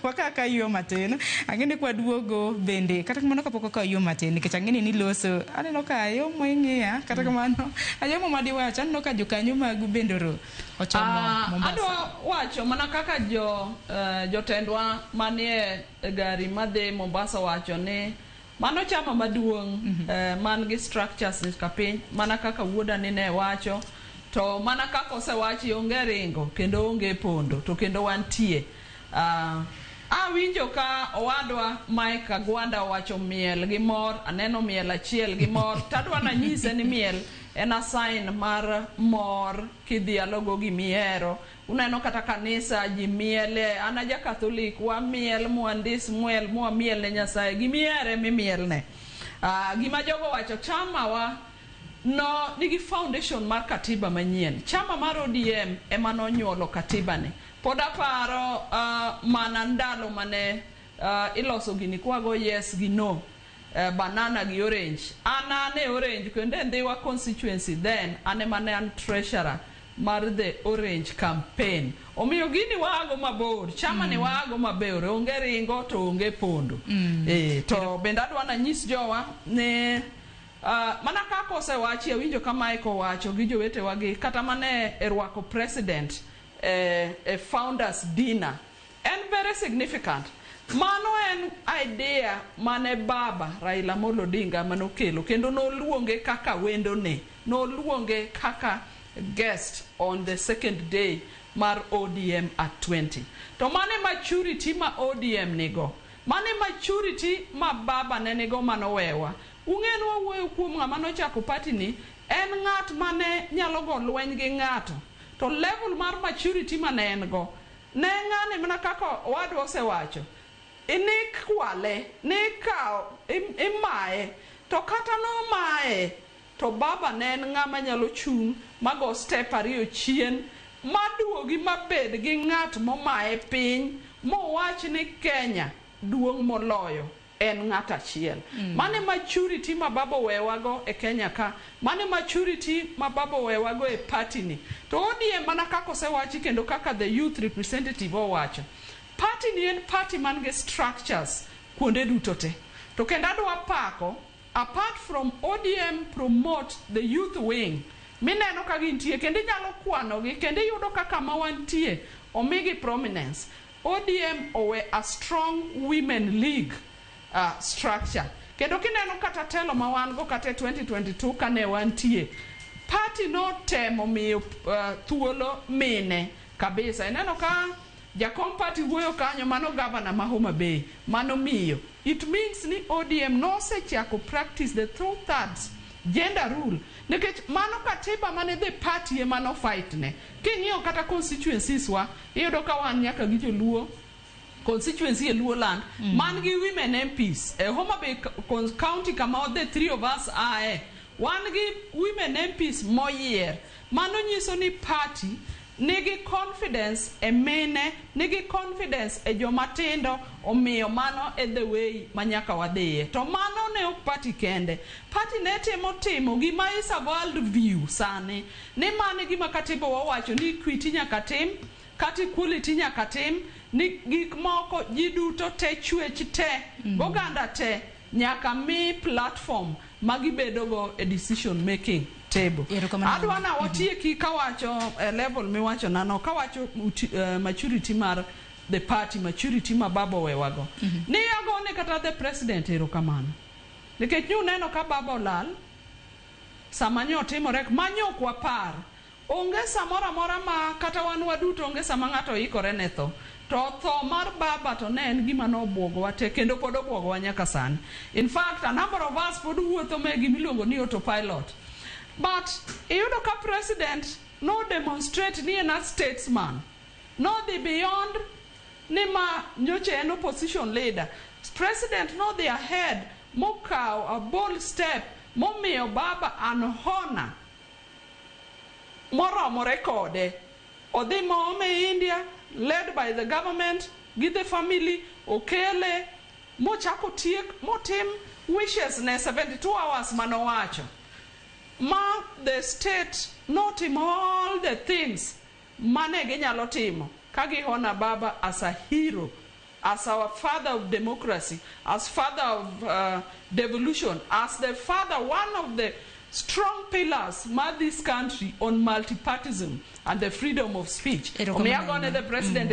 wakaka yo matin angene kwa duogo bende kata kamano kapoko ka yo matin nikech angene ni loso aneno ka yo moing'ia kata kamano ayomo madiwacho aneno ka jokanyo magu bendoro ochomo Mombasa. Adwa wacho mana kaka jotendwa manie gari madhi Mombasa wacho ni mano chama maduong' man gi structures ka piny mana kaka wuoda ni ne wacho to mana kaka osewachi onge ringo kendo onge pondo to kendo wantie winjo ka owadwa Mike Agwanda wacho miel gi mor aneno miel achiel gi mor tadwa na nyise ni miel en a sign mar mor kidhialogo gi miero uneno kata kanisa ji miele ana ja Catholic wa miel muandis miel ne Nyasaye gi miere mi miel ne gima jogo wacho chama wa no nigi foundation mar katiba manyien chama mar ODM ema nonyuolo katiba ne pod aparo mana ndalo mane iloso gini kwago yes gi no banana gi orange anane orange kende ndiwa constituency then ane mane an treasurer mar the orange campaign omiyo gini wago mabor chama ni wago mabor onge ringo to onge pondo to benda adwa na nyis jowa ne mana kako osewachi winjo kama iko wacho gi jowete wagi kata mane erwako president founders dinner and very significant mano en idea mane baba Raila Amolo Odinga manokelo kendo noluonge kaka wendo ne noluonge kaka guest on the second day mar ODM at 20 to mane maturity ma ODM nigo mane maturity ma baba ne nigo manowewa ung'eno wawuoyo kuom ng'ama nochako party ni en ng'at mane nyalo go lweny gi ng'ato to level mar maturity mane en go ne ng'ane mana kaka owadwa osewacho inik kwale nikao imae to kata no mae to baba ne en ng'ama nyalo chung mago step ariyo chien maduogi mabed gi ng'at momae piny mowach ni Kenya duong' moloyo en ng'at achiel mane maturity ma baba wewago e Kenya ka mane maturity ma baba wewago e party ni to ODM mana kaka osewachi kendo kaka the youth representative owacho party ni en party man ge structures kuonde duto te to kendo adwa pako apart from ODM promote the youth wing mineno ka gintie kendo nyalo kwano gi kendo yudo kaka ma wantie omigi prominence ODM owe a strong women league structure kendo kineno kata telo ma wan go kata 2022 kane wantie party no temo miyo thuolo mine kabisa ineno ka jakom party wuoyo kanyo mano governor ma Homa Bay mano miyo it means ni ODM no sechako practice the 2/3 gender rule nikech mano katiba mane the party e mano fight ne king'iyo kata constituencies wa iyudo ka wan nyaka gi joluo constituency e Luoland man gi women MPs Homa Bay county kama the three of us are wan gi women MPs moyier mano nyiso ni party nigi confidence e mine nigi confidence e jomatindo omiyo mano e the way manyaka wadhiye to mano ne ok party kende party ne timo gima is a world view sani ni mane gima katiba wawacho ni equity nyaka tim kati equality nyaka tim ni gik moko ji duto te chwech te oganda te nyaka mi platform magibedogo e decision making table adwa na watieki kawacho level miwacho nano kawacho maturity mar the party maturity ma baba wewago ni agone kata the president erokamano nikech neno ka baba olal samanyo timore manyok wapar onge samora mora ma kata wan waduto onge sama ng'ato ikore ne tho to tho mar baba to ne en gima no obwogo wate kendo pod obwogo wa nyaka sani in fact a number of us pod wuotho me gimiluongo ni autopilot but iyudo ka president no demonstrate ni en a statesman no the beyond ni ma nyoche en opposition leader president no the ahead mokao a bold step momiyo baba an honor moromore kode odhi moome India led by the government give the family okele mochako tiek motim wishes ne 72 hours manowacho ma the state notim all the things mane ginyalo timo kagi hona baba as a hero as our father of democracy, as father of devolution, as the father, one of the strong pillars of this country on multipartism and the freedom of speech. The president